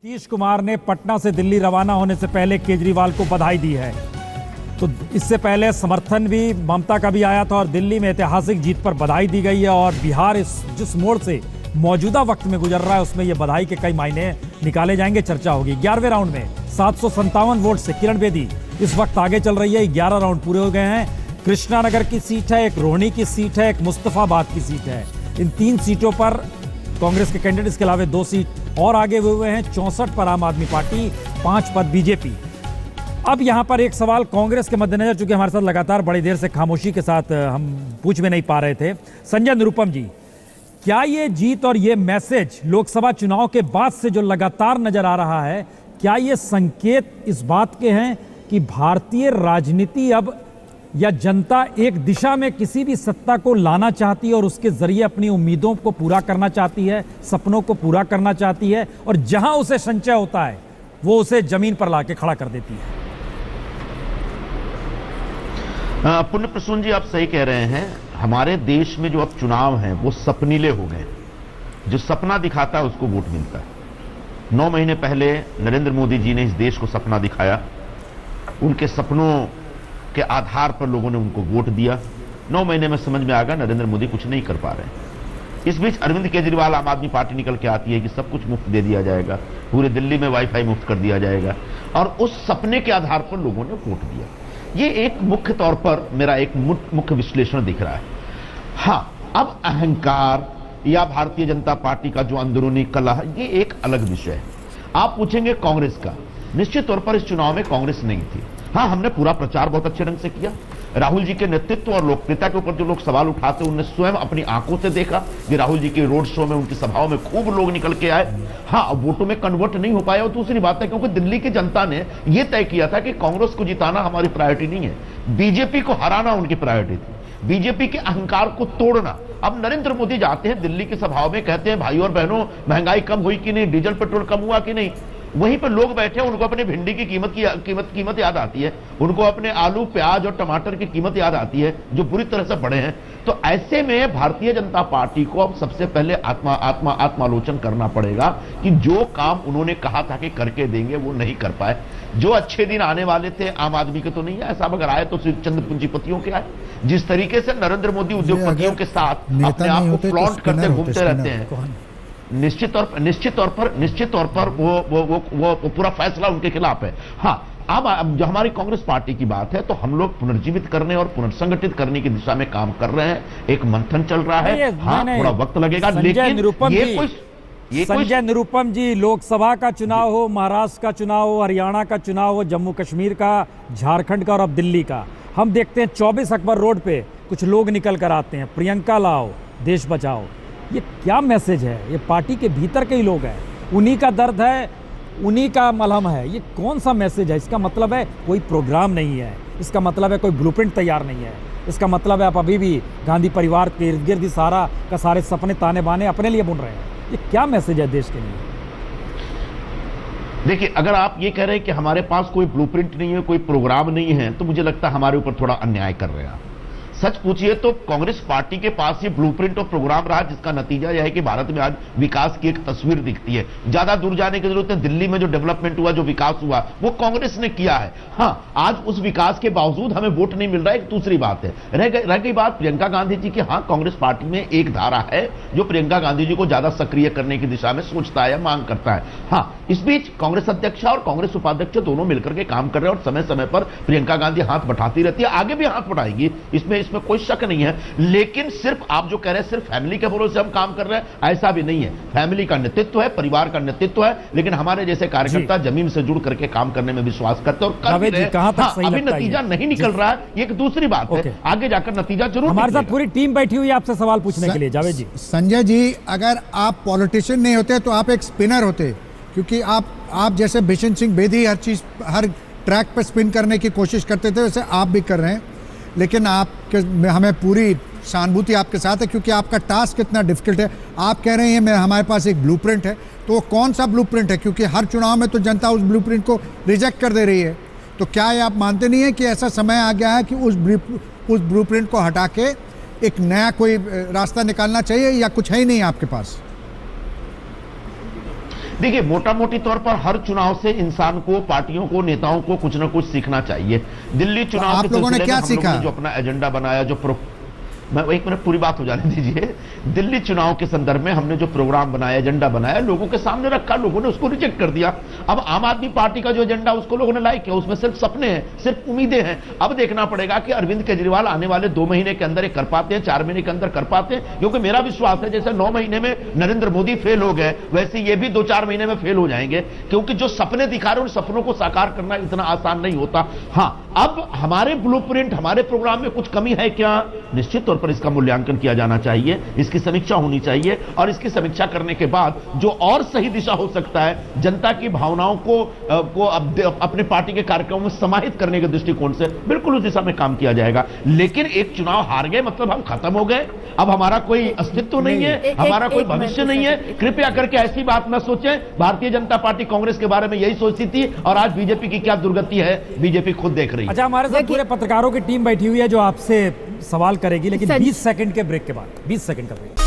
नीतीश कुमार ने पटना से दिल्ली रवाना होने से पहले केजरीवाल को बधाई दी है। तो इससे पहले समर्थन भी ममता का भी आया था और दिल्ली में ऐतिहासिक जीत पर बधाई दी गई है। और बिहार जिस मोड़ से मौजूदा वक्त में गुजर रहा है उसमें ये बधाई के कई मायने निकाले जाएंगे। चर्चा होगी 11वें राउंड में 757 वोट से किरण बेदी इस वक्त आगे चल रही है। 11 राउंड पूरे हो गए हैं। कृष्णानगर की सीट है, एक रोहिणी की सीट है, एक मुस्तफाबाद की सीट है। इन 3 सीटों पर कांग्रेस के कैंडिडेट्स के अलावा 2 सीट और आगे हुए हैं। 64 पर आम आदमी पार्टी, 5 पद बीजेपी। अब यहां पर एक सवाल कांग्रेस के मद्देनजर, चूंकि हमारे साथ लगातार बड़ी देर से खामोशी के साथ हम पूछ में नहीं पा रहे थे, संजय निरुपम जी, क्या ये जीत और ये मैसेज लोकसभा चुनाव के बाद से जो लगातार नजर आ रहा है, क्या ये संकेत इस बात के हैं कि भारतीय राजनीति अब या जनता एक दिशा में किसी भी सत्ता को लाना चाहती है और उसके जरिए अपनी उम्मीदों को पूरा करना चाहती है, सपनों को पूरा करना चाहती है, और जहां उसे संचय होता है वो उसे जमीन पर लाके खड़ा कर देती है? पुण्य प्रसून जी, आप सही कह रहे हैं। हमारे देश में जो अब चुनाव हैं वो सपनीले हो गए। जो सपना दिखाता है उसको वोट मिलता है। 9 महीने पहले नरेंद्र मोदी जी ने इस देश को सपना दिखाया। उनके सपनों के आधार पर लोगों ने उनको वोट दिया। 9 महीने में समझ में आ गया नरेंद्र मोदी कुछ नहीं कर पा रहे। इस बीच अरविंद केजरीवाल आम आदमी पार्टी निकल के आती है कि सब कुछ मुफ्त दे दिया जाएगा, पूरे दिल्ली में वाईफाई मुफ्त कर दिया जाएगा, और उस सपने के आधार पर लोगों ने वोट दिया। ये एक मुख्य तौर पर मेरा एक मुख्य विश्लेषण दिख रहा है। हाँ, अब अहंकार या भारतीय जनता पार्टी का जो अंदरूनी कलह, ये एक अलग विषय है। आप पूछेंगे कांग्रेस का, निश्चित तौर पर इस चुनाव में कांग्रेस नहीं थी। हाँ, हमने पूरा प्रचार बहुत अच्छे ढंग से किया। राहुल जी के नेतृत्व और लोकप्रियता के ऊपर जो लोग सवाल उठाते उन्हें स्वयं अपनी आंखों से देखा कि राहुल जी के रोड शो में, उनकी सभाओं में खूब लोग निकल के आए। हाँ, अब वोटों में कन्वर्ट नहीं हो पाया, और दूसरी बात है क्योंकि दिल्ली की जनता ने यह तय किया था कि कांग्रेस को जिताना हमारी प्रायोरिटी नहीं है, बीजेपी को हराना उनकी प्रायोरिटी थी, बीजेपी के अहंकार को तोड़ना। अब नरेंद्र मोदी जाते हैं दिल्ली की सभाओं में, कहते हैं भाई और बहनों महंगाई कम हुई कि नहीं, डीजल पेट्रोल कम हुआ कि नहीं। वहीं पर लोग बैठे, उनको अपने भिंडी की कीमत याद आती है, उनको अपने आलू प्याज और टमाटर की कीमत याद आती है जो बुरी तरह से बढ़े हैं। तो ऐसे में भारतीय जनता पार्टी को अब सबसे पहले आत्मालोचन करना पड़ेगा कि जो काम उन्होंने कहा था कि करके देंगे वो नहीं कर पाए। जो अच्छे दिन आने वाले थे आम आदमी के तो नहीं आए, साहब अगर आए तो सिर्फ चंद पूंजीपतियों के आए। जिस तरीके से नरेंद्र मोदी उद्योगपतियों के साथ अपने आप को फ्लॉन्ट करते घूमते रहते हैं, निश्चित तौर पर वो पूरा फैसला उनके खिलाफ है। हाँ, अब जो हमारी कांग्रेस पार्टी की बात है तो हम लोग पुनर्जीवित करने और पुनर्संगठित करने की दिशा में काम कर रहे हैं। एक मंथन चल रहा है। हाँ, थोड़ा वक्त लगेगा, लेकिन संजय निरुपम जी, लोकसभा का चुनाव हो, महाराष्ट्र का चुनाव हो, हरियाणा का चुनाव हो, जम्मू कश्मीर का, झारखंड का और अब दिल्ली का, हम देखते हैं 24 अकबर रोड पे कुछ लोग निकल कर आते हैं, प्रियंका लाओ, देश बचाओ। ये क्या मैसेज है? ये पार्टी के भीतर के ही लोग हैं, उन्हीं का दर्द है, उन्हीं का मलहम है। ये कौन सा मैसेज है? इसका मतलब है कोई प्रोग्राम नहीं है, इसका मतलब है कोई ब्लूप्रिंट तैयार नहीं है, इसका मतलब है आप अभी भी गांधी परिवार के इर्द गिर्द सारे सपने ताने बाने अपने लिए बुन रहे हैं। ये क्या मैसेज है देश के लिए? देखिए, अगर आप ये कह रहे हैं कि हमारे पास कोई ब्लूप्रिंट नहीं है, कोई प्रोग्राम नहीं है, तो मुझे लगता है हमारे ऊपर थोड़ा अन्याय कर रहे हैं। सच पूछिए तो कांग्रेस पार्टी के पास ये ब्लूप्रिंट और प्रोग्राम रहा, जिसका नतीजा यह है कि भारत में आज विकास की एक तस्वीर दिखती है। ज्यादा दूर जाने की जरूरत है, दिल्ली में जो डेवलपमेंट हुआ, जो विकास हुआ, वो कांग्रेस ने किया है। हाँ, आज उस विकास के बावजूद हमें वोट नहीं मिल रहा है, एक दूसरी बात है। रह गई बात प्रियंका गांधी जी की। हाँ, कांग्रेस पार्टी में एक धारा है जो प्रियंका गांधी जी को ज्यादा सक्रिय करने की दिशा में सोचता है या मांग करता है। हाँ, इस बीच कांग्रेस अध्यक्ष और कांग्रेस उपाध्यक्ष दोनों मिलकर के काम कर रहे हैं और समय समय पर प्रियंका गांधी हाथ बढ़ाती रहती है, आगे भी हाथ बढ़ाएगी, इसमें कोई शक नहीं है। लेकिन सिर्फ आप जो कह रहे हैं सिर्फ फैमिली के भरोसे हम काम कर रहे हैं, ऐसा भी नहीं है। फैमिली का नेतृत्व है, परिवार का नेतृत्व है, लेकिन हमारे जैसे कार्यकर्ता जमीन से जुड़ करके काम करने में विश्वास करते हैं और कर भी रहे हैं। हाँ, अभी नतीजा नहीं निकल रहा है, ये एक दूसरी बात है, आगे जाकर नतीजा जरूर। हमारे साथ पूरी टीम बैठी हुई है आपसे सवाल पूछने के लिए। जावेद जी, संजय जी, अगर आप पॉलिटिशियन नहीं होते तो आप एक स्पिनर होते, क्योंकि आप जैसे बिशन सिंह बेदी हर ट्रैक पर स्पिन करने की कोशिश करते थे, वैसे आप भी कर रहे हैं। लेकिन हमें पूरी सहानुभूति आपके साथ है, क्योंकि आपका टास्क इतना डिफिकल्ट है। आप कह रहे हैं हमारे पास एक ब्लूप्रिंट है, तो वो कौन सा ब्लूप्रिंट है? क्योंकि हर चुनाव में तो जनता उस ब्लूप्रिंट को रिजेक्ट कर दे रही है। तो क्या ये आप मानते नहीं है कि ऐसा समय आ गया है कि उस ब्लूप्रिंट को हटा के एक नया कोई रास्ता निकालना चाहिए, या कुछ है ही नहीं आपके पास? देखिए, मोटा मोटी तौर पर हर चुनाव से इंसान को, पार्टियों को, नेताओं को कुछ ना कुछ सीखना चाहिए। दिल्ली चुनाव आप के लोगों ने सिलसिले में क्या हम लोगों ने सीखा? जो अपना एजेंडा बनाया, मैं एक मिनट पूरी बात हो जाने दीजिए। दिल्ली चुनाव के संदर्भ में हमने जो प्रोग्राम बनाया, एजेंडा बनाया, लोगों के सामने रखा, लोगों ने उसको रिजेक्ट कर दिया। अब आम आदमी पार्टी का जो एजेंडा उसको लोगों ने लाइक किया, उसमें सिर्फ सपने हैं, सिर्फ उम्मीदें हैं। अब देखना पड़ेगा कि अरविंद केजरीवाल आने वाले 2 महीने के अंदर कर पाते हैं, 4 महीने के अंदर कर पाते हैं, क्योंकि मेरा विश्वास है जैसे 9 महीने में नरेंद्र मोदी फेल हो गए, वैसे ये भी 2-4 महीने में फेल हो जाएंगे, क्योंकि जो सपने दिखा रहे हैं उन सपनों को साकार करना इतना आसान नहीं होता। हाँ, अब हमारे ब्लूप्रिंट, हमारे प्रोग्राम में कुछ कमी है क्या? निश्चित तौर पर इसका मूल्यांकन किया जाना चाहिए, इसकी समीक्षा होनी चाहिए, और इसकी समीक्षा करने के बाद जो और सही दिशा हो सकता है, जनता की भावनाओं को अपने पार्टी के कार्यक्रमों में समाहित करने के दृष्टिकोण से बिल्कुल उस दिशा में काम किया जाएगा। लेकिन एक चुनाव हार गए मतलब हम खत्म हो गए, अब हमारा कोई अस्तित्व नहीं है, हमारा कोई भविष्य नहीं है। कृपया करके ऐसी बात न सोचें। भारतीय जनता पार्टी कांग्रेस के बारे में यही सोचती थी, और आज बीजेपी की क्या दुर्गति है बीजेपी खुद देख रही है। अच्छा, हमारे साथ पूरे पत्रकारों की टीम बैठी हुई है जो आपसे सवाल करेगी, लेकिन 20 सेकंड के ब्रेक के बाद, 20 सेकंड का ब्रेक।